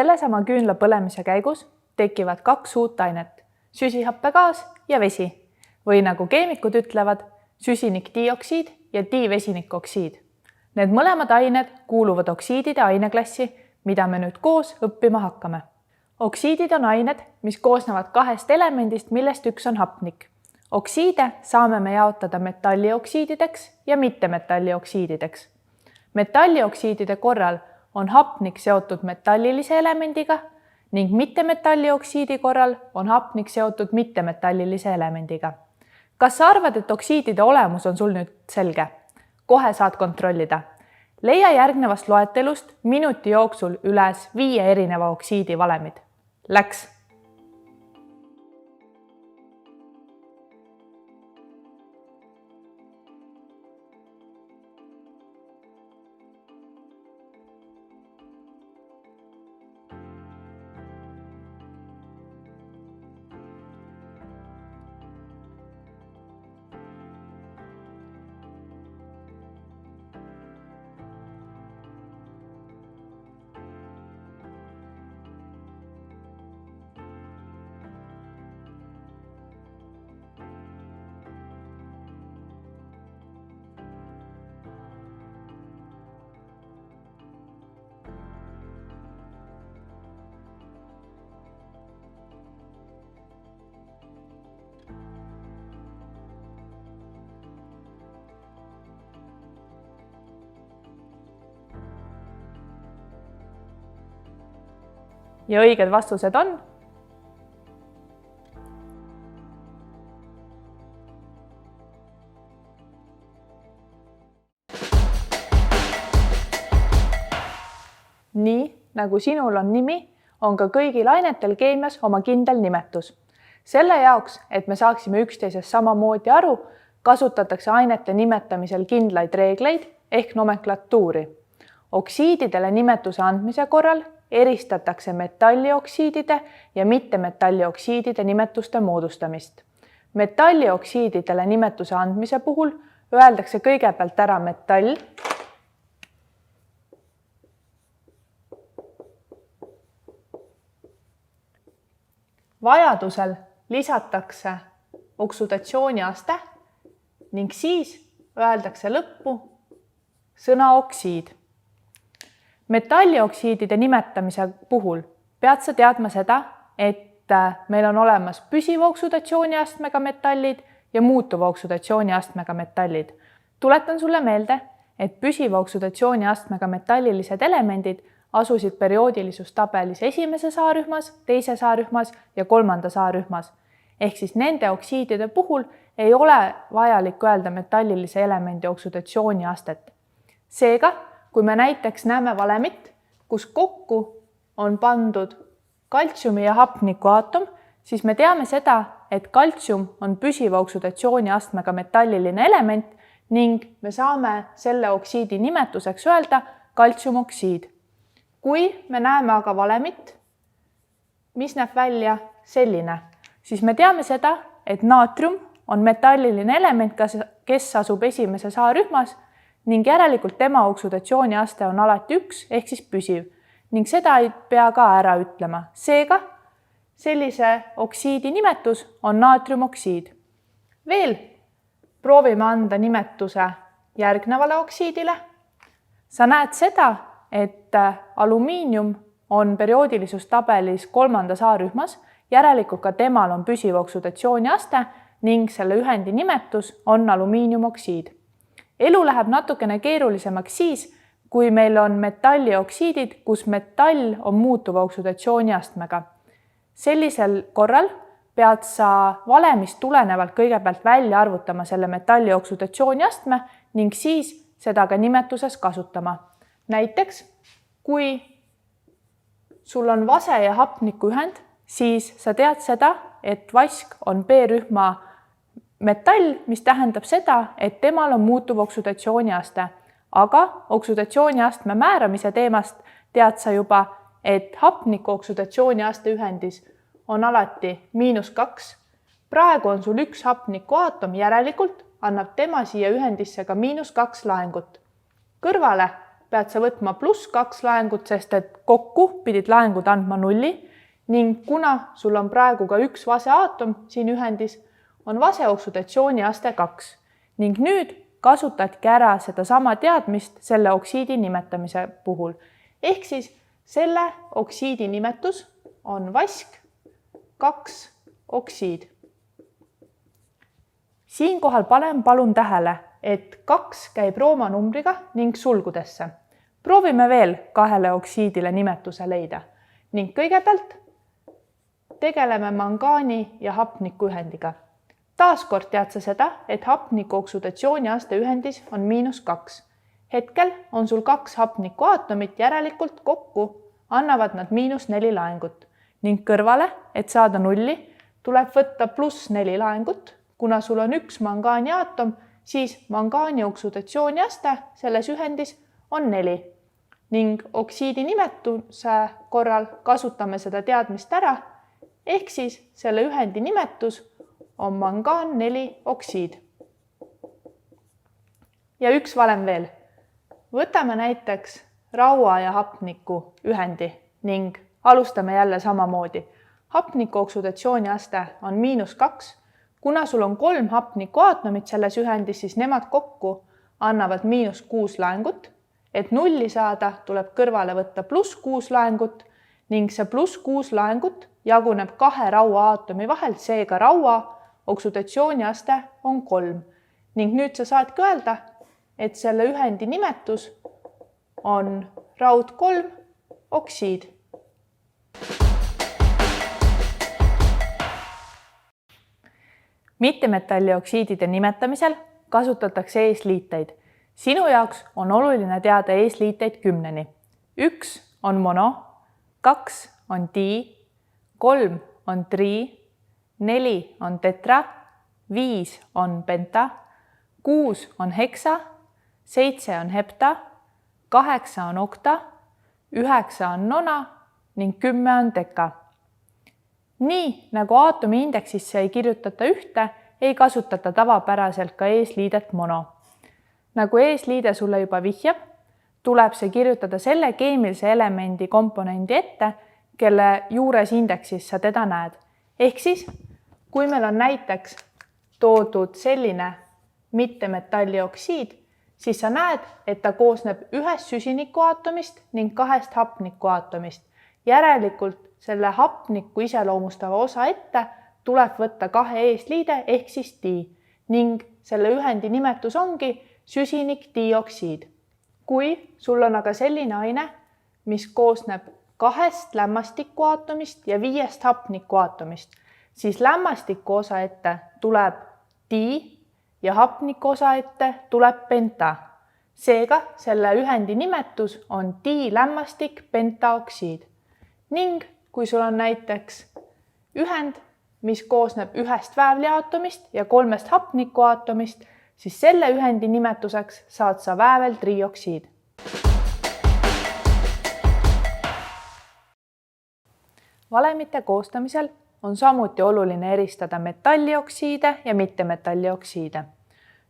Sellesama küünla põlemise käigus tekivad 2 uut ainet, süsihappegaas ja vesi või nagu keemikud ütlevad, süsinikdioksiid ja divesinikoksiid. Need mõlemad ained kuuluvad oksiidide aineklassi, mida me nüüd koos õppima hakkame. Oksiidid on ained, mis koosnevad 2 elemendist, millest üks on hapnik. Oksiide saame me jaotada metallioksiidideks ja mittemetallioksiidideks. Metallioksiidide korral on hapnik seotud metallilise elemendiga ning mittemetallioksiidi korral on hapnik seotud mittemetallilise elemendiga. Kas sa arvad, et oksiidide olemus on sul nüüd selge? Kohe saad kontrollida. Leia järgnevast loetelust minuti jooksul üles 5 erineva oksiidi valemid. Läks! Ja õiged vastused on nii, nagu sinul on nimi, on ka kõigil ainetel keemias oma kindel nimetus. Selle jaoks, et me saaksime üksteisest samamoodi aru, kasutatakse ainete nimetamisel kindlaid reegleid ehk nomenklatuuri. Oksiididele nimetuse andmise korral eristatakse metallioksiidide ja mittemetallioksiidide nimetuste moodustamist. Metallioksiididele nimetuse andmise puhul öeldakse kõigepealt ära metall, vajadusel lisatakse oksudatsiooniaste ning siis öeldakse lõppu sõna oksiid. Metallioksiidide nimetamise puhul pead sa teadma seda, et meil on olemas püsiva oksudatsiooniastmega metallid ja muutuva oksudatsiooniastmega metallid. Tuletan sulle meelde, et püsiva oksudatsiooniastmega metallilised elemendid asusid perioodilisustabelis 1. saarühmas, 2. saarühmas ja 3. saarühmas. Ehk siis nende oksiidide puhul ei ole vajalik öelda metallilise elemendi oksudatsiooniastet. Seega, kui me näiteks näeme valemit, kus kokku on pandud kaltsiumi ja hapniku aatom, siis me teame seda, et kaltsium on püsiva oksudatsiooniastmega metalliline element ning me saame selle oksiidi nimetuseks öelda kaltsiumoksiid. Kui me näeme aga valemit, mis näeb välja selline, siis me teame seda, et naatrium on metalliline element, kes asub 1. saarühmas ning järelikult tema oksudatsiooniaste on alati 1 ehk siis püsiv ning seda ei pea ka ära ütlema. Seega, sellise oksiidi nimetus on naatriumoksiid. Veel proovime anda nimetuse järgnevale oksiidile. Sa näed seda, et alumiinium on perioodilisustabelis 3. saarühmas, järelikult ka temal on püsiv oksudatsiooniaste ning selle ühendi nimetus on alumiiniumoksiid. Elu läheb natukene keerulisemaks siis, kui meil on metallioksiidid, kus metall on muutuva oksudatsiooniastmega. Sellisel korral pead sa valemist tulenevalt kõigepealt välja arvutama selle metalli oksudatsiooniastme ning siis seda ka nimetuses kasutama. Näiteks, kui sul on vase ja hapniku ühend, siis sa tead seda, et vask on B-rühma metall, mis tähendab seda, et temal on muutuv oksudatsiooniaste. Aga oksudatsiooniastme määramise teemast tead sa juba, et hapniku oksudatsiooniaste ühendis on alati -2. Praegu on sul 1 hapniku aatom, järelikult annab tema siia ühendisse ka -2 laengut. Kõrvale pead sa võtma +2 laengut, sest et kokku pidid laengud andma 0 ning kuna sul on praegu ka üks vaseaatom siin ühendis, on vase oksüdatsiooniaste 2 ning nüüd kasutadki ära sedasama teadmist selle oksiidi nimetamise puhul. Ehk siis selle oksiidi nimetus on vask 2 oksiid. Siinkohal panen palun tähele, et 2 käib roomanumbriga ning sulgudesse. Proovime veel 2 oksiidile nimetuse leida ning kõigepealt tegeleme mangaani ja hapniku ühendiga. Taaskord tead sa seda, et hapniku oksüdatsiooniaste ühendis on -2. Hetkel on sul 2 hapniku aatomit, järelikult kokku annavad nad -4 laengut ning kõrvale, et saada 0, tuleb võtta +4 laengut. Kuna sul on üks mangaani aatom, siis mangaani oksüdatsiooniaste selles ühendis on 4 ning oksiidi nimetuse korral kasutame seda teadmist ära, ehk siis selle ühendi nimetus on mangaan 4 oksiid. Ja üks valem veel. Võtame näiteks raua ja hapniku ühendi ning alustame jälle samamoodi. Hapniku oksüdatsiooniaste on -2. Kuna sul on 3 hapniku aatomit selles ühendis, siis nemad kokku annavad -6 laengut. Et 0 saada, tuleb kõrvale võtta +6 laengut ning see +6 laengut jaguneb 2 raua aatomi vahel, seega raua oksüdatsiooniaste on 3 ning nüüd sa saadki öelda, et selle ühendi nimetus on raud 3 oksiid. Mittemetallioksiidide nimetamisel kasutatakse eesliiteid. Sinu jaoks on oluline teada eesliiteid 10-ni. 1 on mono, 2 on dii, 3 on trii, 4 on tetra, 5 on penta, 6 on heksa, 7 on hepta, 8 on okta, 9 on nona ning 10 on deka. Nii nagu aatomi indeksisse ei kirjutata ühte, ei kasutata tavapäraselt ka eesliidet mono. Nagu eesliide sulle juba vihjab, tuleb see kirjutada selle keemilise elemendi komponendi ette, kelle juures indeksis sa teda näed. Ehk siis, kui meil on näiteks toodud selline mittemetallioksiid, siis sa näed, et ta koosneb 1 süsinikuaatomist ning 2 hapnikuaatomist. Järelikult selle hapnikku iseloomustava osa ette tuleb võtta 2 eesliide ehk siis dii ning selle ühendi nimetus ongi süsinikdioksiid. Kui sul on aga selline aine, mis koosneb 2 lämmastikuaatomist ja 5 hapnikuaatomist, siis lämmastiku osa ette tuleb dii ja hapniku osa ette tuleb penta. Seega selle ühendi nimetus on diilämmastik pentaoksiid. Ning kui sul on näiteks ühend, mis koosneb 1 väävliaatomist ja 3 hapnikuaatomist, siis selle ühendi nimetuseks saad sa vääveltrioksiid. Valemite koostamisel on samuti oluline eristada metallioksiide ja mittemetallioksiide.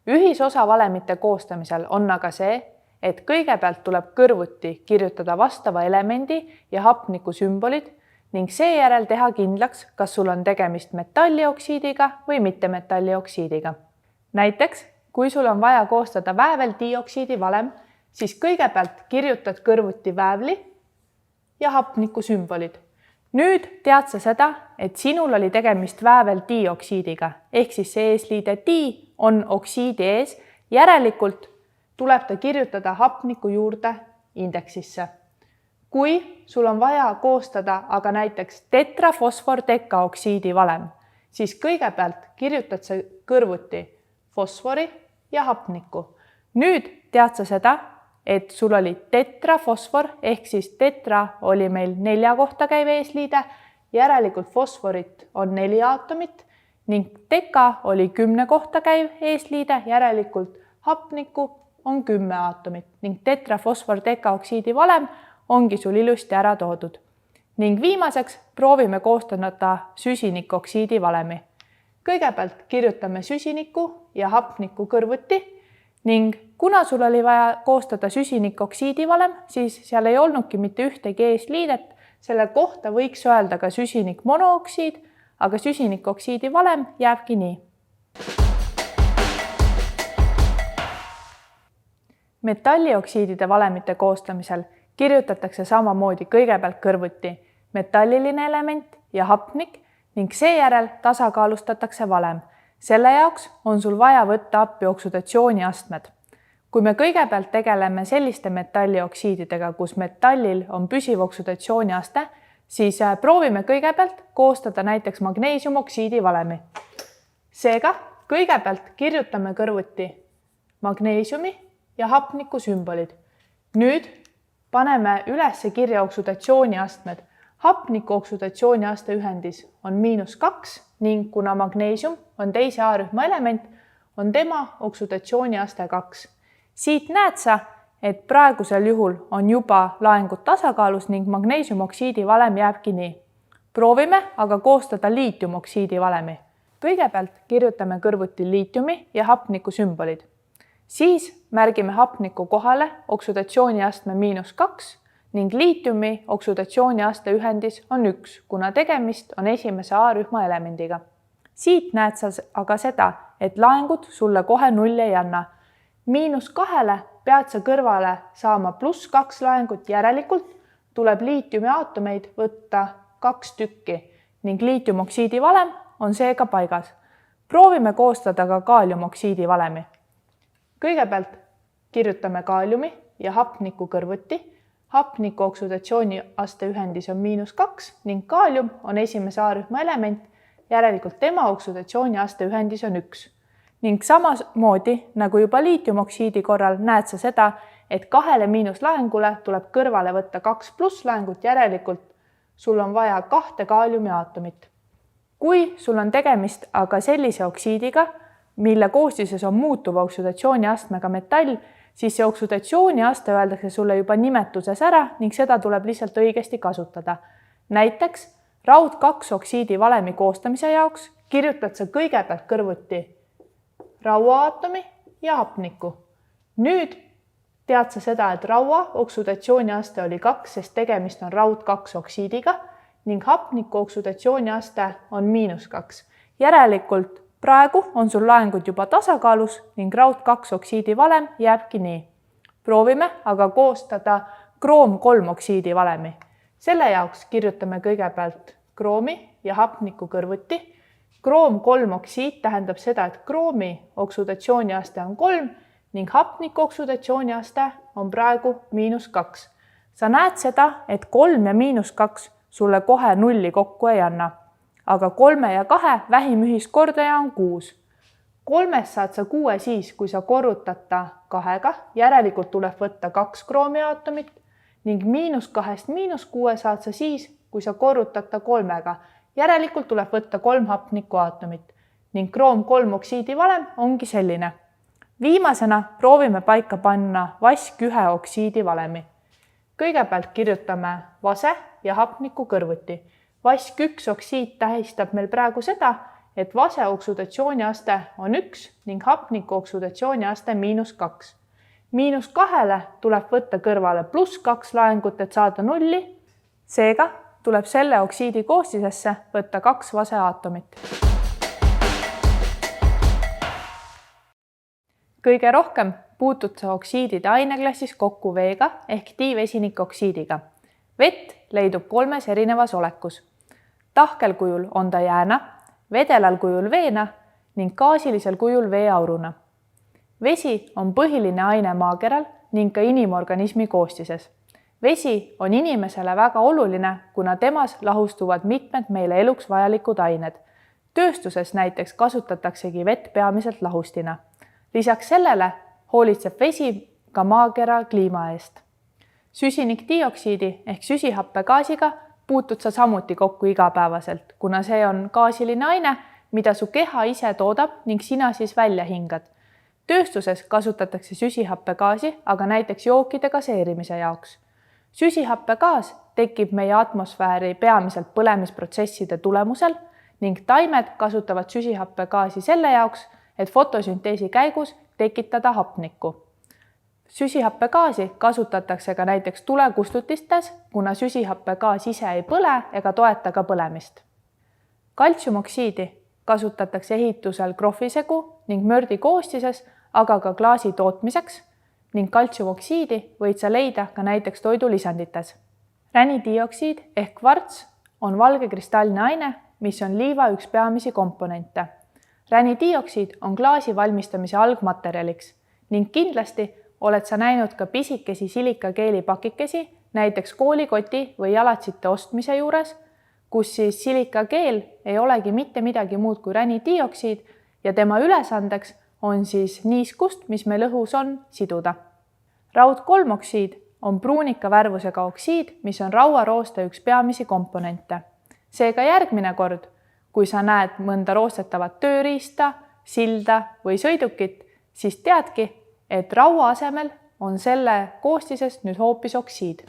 Ühisosa valemite koostamisel on aga see, et kõigepealt tuleb kõrvuti kirjutada vastava elemendi ja hapniku sümbolid ning seejärel teha kindlaks, kas sul on tegemist metallioksiidiga või mittemetallioksiidiga. Näiteks, kui sul on vaja koostada vääveldioksiidi valem, siis kõigepealt kirjutad kõrvuti väävli ja hapniku sümbolid. Nüüd tead sa seda, et sinul oli tegemist vääveldioksiidiga, ehk siis see eesliide dii on oksiidi ees, järelikult tuleb ta kirjutada hapniku juurde indeksisse. Kui sul on vaja koostada aga näiteks tetrafosfordekaoksiidi valem, siis kõigepealt kirjutad sa kõrvuti fosfori ja hapniku. Nüüd tead sa seda, et sul oli tetrafosfor ehk siis tetra oli meil 4 kohta käiv eesliide, järelikult fosforit on 4 aatomit ning deka oli 10 kohta käiv eesliide, järelikult hapnikku on 10 aatomit ning tetrafosfordekaoksiidi valem ongi sul ilusti ära toodud. Ning viimaseks proovime koostada süsinikoksiidi valemi. Kõigepealt kirjutame süsiniku ja hapniku kõrvuti ning kuna sul oli vaja koostada süsinikoksiidi valem, siis seal ei olnudki mitte ühtegi eesliidet, selle kohta võiks öelda ka süsinikmonooksiid, aga süsinikoksiidi valem jääbki nii. Metallioksiidide valemite koostamisel kirjutatakse samamoodi kõigepealt kõrvuti metalliline element ja hapnik ning seejärel tasakaalustatakse valem. Selle jaoks on sul vaja võtta appi oksudatsiooniastmed. Kui me kõigepealt tegeleme selliste metallioksiididega, kus metallil on püsiv oksudatsiooniaste, siis proovime kõigepealt koostada näiteks magneesiumoksiidi valemi. Seega kõigepealt kirjutame kõrvuti magneesiumi ja hapniku sümbolid. Nüüd paneme üles kirja oksudatsiooniastmed. Hapniku oksudatsiooniaste ühendis on -2 ning kuna magneesium on teise A-rühma element, on tema oksudatsiooniaste 2. Siit näed sa, et praegusel juhul on juba laengud tasakaalus ning magneesiumoksiidi valem jääbki nii. Proovime aga koostada liitiumoksiidi valemi. Kõigepealt kirjutame kõrvuti liitiumi ja hapniku sümbolid. Siis märgime hapniku kohale oksudatsiooniastme -2 ning liitiumi oksudatsiooniaste ühendis on 1, kuna tegemist on esimese A-rühma elemendiga. Siit näed sa aga seda, et laengud sulle kohe 0 ei anna. -2 pead sa kõrvale saama +2 laengut, järelikult tuleb liitiumi aatomeid võtta 2 tükki ning liitiumoksiidi valem on seega paigas. Proovime koostada ka kaaliumoksiidi valemi. Kõigepealt kirjutame kaaliumi ja hapniku kõrvuti. Hapniku oksudatsiooniaste ühendis on -2 ning kaalium on esimese A-rühma element, järelikult tema oksudatsiooniaste ühendis on 1. Ning samamoodi nagu juba liitiumoksiidi korral näed sa seda, et 2 miinuslaengule tuleb kõrvale võtta 2 plusslaengut, järelikult sul on vaja 2 kaaliumiaatomit. Kui sul on tegemist aga sellise oksiidiga, mille koostises on muutuva oksudatsiooniastmega metall, siis see oksudatsiooniaste öeldakse sulle juba nimetuses ära ning seda tuleb lihtsalt õigesti kasutada. Näiteks raud 2 oksiidi valemi koostamise jaoks kirjutad sa kõigepealt kõrvuti rauaatomi ja hapniku. Nüüd tead sa seda, et raua oksudatsiooniaste oli 2, sest tegemist on raud 2 oksiidiga ning hapniku oksudatsiooniaste on -2. Järelikult praegu on sul laengud juba tasakaalus ning raud 2 oksiidi valem jääbki nii. Proovime aga koostada kroom 3 oksiidi valemi. Selle jaoks kirjutame kõigepealt kroomi ja hapniku kõrvuti. Kroom 3 oksiid tähendab seda, et kroomi oksudatsiooniaste on 3 ning hapniku oksudatsiooniaste on praegu -2. Sa näed seda, et 3 ja -2 sulle kohe 0 kokku ei anna. Aga 3 ja 2 vähim ühiskordaja on 6. 3 saad sa 6 siis, kui sa korrutad ta 2-ga, järelikult tuleb võtta 2 kroomiaatomit ning -2-st -6 saad sa siis, kui sa korrutad ta 3-ga, järelikult tuleb võtta 3 hapnikuaatomit ning kroom 3 oksiidi valem ongi selline. Viimasena proovime paika panna vask 1 oksiidi valemi. Kõigepealt kirjutame vase ja hapniku kõrvuti. Vask 1 oksiid tähistab meil praegu seda, et vase oksudatsiooniaste on 1 ning hapniku oksudatsiooniaste -2. -2 tuleb võtta kõrvale +2 laengut, et saada 0. Seega tuleb selle oksiidi koostisesse võtta 2 vaseaatomit. Kõige rohkem puutud sa oksiidide aineklassis kokku veega ehk diivesinikoksiidiga. Vett leidub 3 erinevas olekus. Tahkel kujul on ta jääna, vedelal kujul veena ning gaasilisel kujul veeauruna. Vesi on põhiline aine maakeral ning ka inimorganismi koostises. Vesi on inimesele väga oluline, kuna temas lahustuvad mitmed meile eluks vajalikud ained. Tööstuses näiteks kasutataksegi vett peamiselt lahustina. Lisaks sellele hoolitseb vesi ka maakera kliima eest. Süsinikdioksiidi ehk süsihappegaasiga puutud sa samuti kokku igapäevaselt, kuna see on gaasiline aine, mida su keha ise toodab ning sina siis välja hingad. Tööstuses kasutatakse süsihappegaasi aga näiteks jookide gaseerimise jaoks. Süsihappegaas tekib meie atmosfääri peamiselt põlemisprotsesside tulemusel ning taimed kasutavad süsihappegaasi selle jaoks, et fotosünteesi käigus tekitada hapnikku. Süsihappegaasi kasutatakse ka näiteks tulekustutistes, kuna süsihappegaas ise ei põle ega toeta ka põlemist. Kaltsiumoksiidi kasutatakse ehitusel krohvisegu ning mördi koostises, aga ka klaasi tootmiseks ning kaltsiumoksiidi võid sa leida ka näiteks toidulisandites. Ränidioksiid ehk kvarts on valge kristalline aine, mis on liiva üks peamisi komponente. Ränidioksiid on klaasi valmistamise algmaterjaliks ning kindlasti oled sa näinud ka pisikesi silikakeeli pakikesi, näiteks koolikoti või jalatsite ostmise juures, kus siis silikakeel ei olegi mitte midagi muud kui ränidioksiid ja tema ülesandeks on siis niiskust, mis meil õhus on, siduda. Raudkolmoksiid on pruunika värvusega oksiid, mis on rauarooste üks peamisi komponente. Seega järgmine kord, kui sa näed mõnda roostetavat tööriista, silda või sõidukit, siis teadki, et raua asemel on selle koostisest nüüd hoopis oksiid.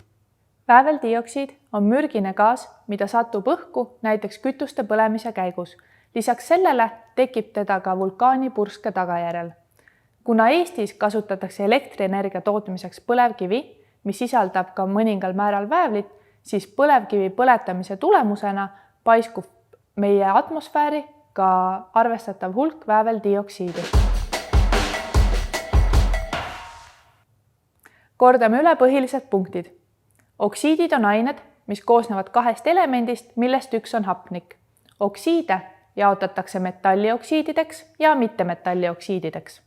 Vääveldioksiid on mürgine gaas, mida satub õhku näiteks kütuste põlemise käigus. Lisaks sellele tekib teda ka vulkaanipurske tagajärjel. Kuna Eestis kasutatakse elektrienergia tootmiseks põlevkivi, mis sisaldab ka mõningal määral väävlit, siis põlevkivi põletamise tulemusena paiskub meie atmosfääri ka arvestatav hulk vääveldioksiidi. Kordame üle põhilised punktid. Oksiidid on ained, mis koosnevad kahest elemendist, millest üks on hapnik. Oksiide jaotatakse metallioksiidideks ja mittemetallioksiidideks.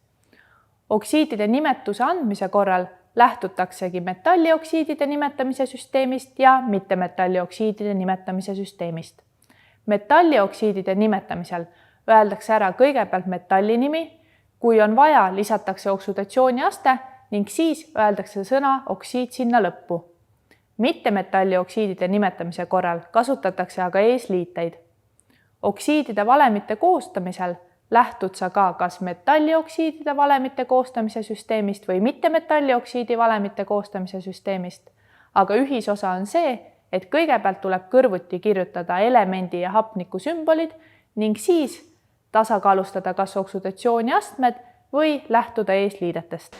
Oksiidide nimetuse andmise korral lähtutaksegi metallioksiidide nimetamise süsteemist ja mittemetallioksiidide nimetamise süsteemist. Metallioksiidide nimetamisel öeldakse ära kõigepealt metalli nimi, kui on vaja, lisatakse oksudatsiooniaste ning siis öeldakse sõna oksiid sinna lõppu. Mittemetallioksiidide nimetamise korral kasutatakse aga eesliiteid. Oksiidide valemite koostamisel lähtud sa ka kas metallioksiidide valemite koostamise süsteemist või mittemetallioksiidi valemite koostamise süsteemist, aga ühisosa on see, et kõigepealt tuleb kõrvuti kirjutada elemendi ja hapniku sümbolid ning siis tasakaalustada kas oksudatsiooniastmed või lähtuda eesliidetest.